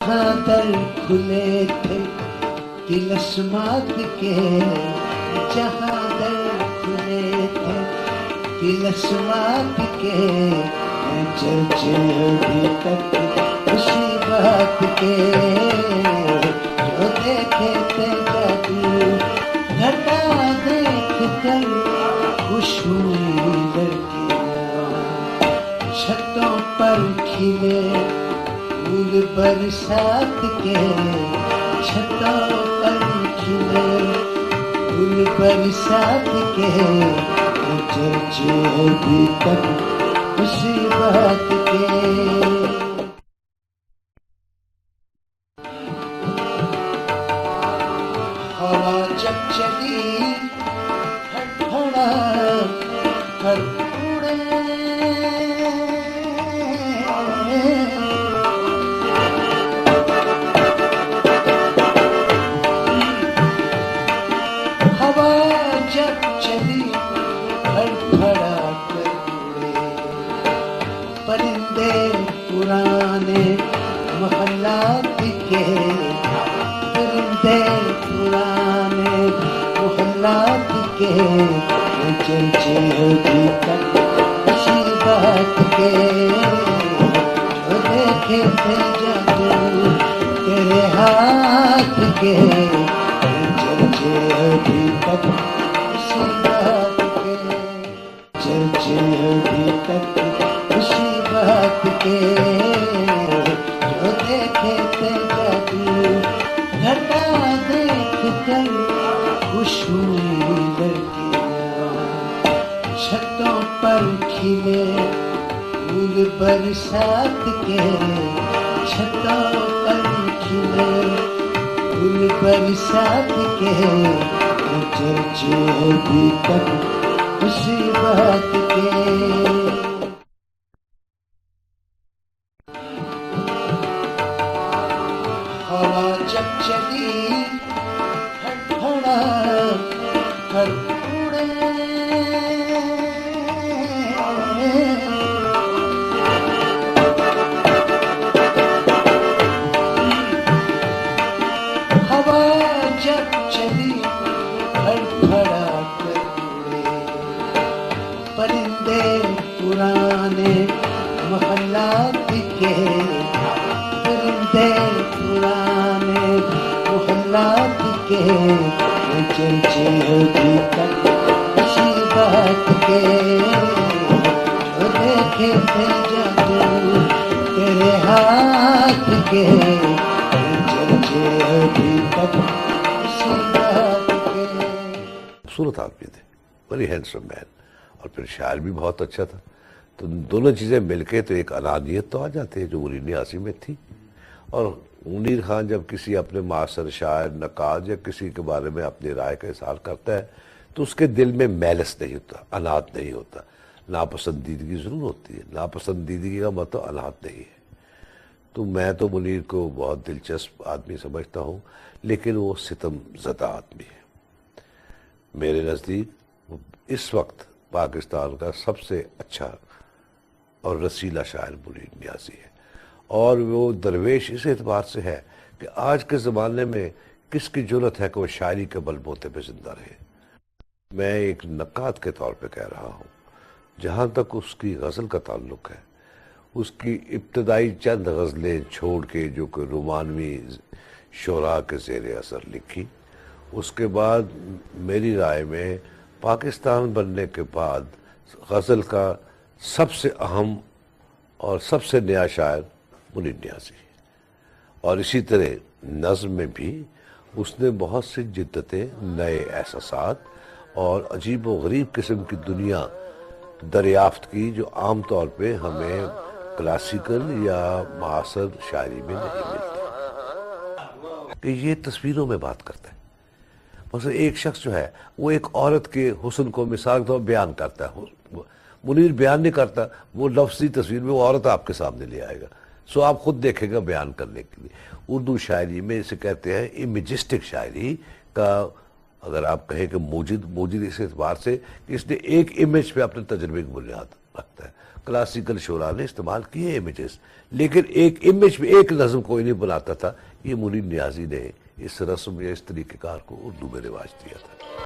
جہاں در کھلے تھے طلسمات کے، جہاں در کھلے تھے طلسمات کے، چرچے ابھی تک اسی بات کے، جو دیکھے تھے جادو گھٹا دیکھ کر خوش ہوئی لڑکیاں، چھتوں پر کھلے پھول برسات کے، چھتوں پر کھلے پھول برسات کے، چرچے ابھی تک اسی بات کے۔ ہوا جب چلی ہڑبڑا کر اڑے، ہوا جب چلی ہڑبڑا کر اڑے، پرندے پرانے محلات کے، پرندے پرانے محلات کے، چرچے ابھی تک اسی بات کے، جو دیکھے تھے جادو تیرے ہاتھ کے، چرچے ابھی تک اسی بات کے، چرچے ابھی تک اسی بات کے، جو دیکھے تھے جادو گھٹا دیکھ کر خوش ہوئی لڑکیاں، چھتوں پر کھلے پھول برسات کے، چھتوں پر کھلے پھول برسات کے، چرچے ابھی تک اسی بات کے۔ ہوا جب چلی ہڑبڑا کر اڑے، ہوا جب چلی ہڑبڑا کر اڑے، پرندے پرانے محلات کے، پرندے پرانے محلات کے، چرچے ابھی تک اسی بات کے، جو دیکھے تھے جادو تیرے ہاتھ کے، چرچے ابھی تک اسی بات کے۔ خوبصورت آدمی تھے، ویری ہینڈسم مین، اور پھر شاعر بھی بہت اچھا تھا، تو دونوں چیزیں مل کے تو ایک انانیت تو آ جاتی ہے جو منیر نیازی میں تھی۔ اور منیر خان جب کسی اپنے معاصر شاعر، نقاد یا کسی کے بارے میں اپنی رائے کا اظہار کرتا ہے تو اس کے دل میں میلس نہیں ہوتا، انات نہیں ہوتا، ناپسندیدگی ضرور ہوتی ہے، ناپسندیدگی کا مطلب انات نہیں ہے۔ تو میں تو منیر کو بہت دلچسپ آدمی سمجھتا ہوں، لیکن وہ ستم زدہ آدمی ہے۔ میرے نزدیک اس وقت پاکستان کا سب سے اچھا اور رسیلہ شاعر منیر نیازی ہے، اور وہ درویش اس اعتبار سے ہے کہ آج کے زمانے میں کس کی جرت ہے کہ وہ شاعری کے بل بوتے پہ زندہ رہے۔ میں ایک نقاد کے طور پہ کہہ رہا ہوں، جہاں تک اس کی غزل کا تعلق ہے، اس کی ابتدائی چند غزلیں چھوڑ کے جو کہ رومانوی شعراء کے زیر اثر لکھی، اس کے بعد میری رائے میں پاکستان بننے کے بعد غزل کا سب سے اہم اور سب سے نیا شاعر منیر نیازی ہے۔ اور اسی طرح نظم میں بھی اس نے بہت سی جدتیں، نئے احساسات اور عجیب و غریب قسم کی دنیا دریافت کی جو عام طور پہ ہمیں کلاسیکل یا معاصر شاعری میں نہیں ملتی، کہ یہ تصویروں میں بات کرتا ہے۔ مثلا ایک شخص جو ہے وہ ایک عورت کے حسن کو مثال کے طور بیان کرتا ہے، منیر بیان نہیں کرتا، وہ لفظی تصویر میں وہ عورت آپ کے سامنے لے آئے گا، سو آپ خود دیکھے گا بیان کرنے کے لیے۔ اردو شاعری میں اسے کہتے ہیں امیجسٹک شاعری کا، اگر آپ کہیں کہ موجد اس اعتبار سے کہ اس نے ایک امیج پہ اپنے تجربے کی بنیاد رکھتا ہے۔ کلاسیکل شعراء نے استعمال کیے امیجز، لیکن ایک امیج میں ایک نظم کوئی نہیں بناتا تھا. یہ منیر نیازی نے اس رسم یا اس طریقہ کار کو اردو میں رواج دیا تھا.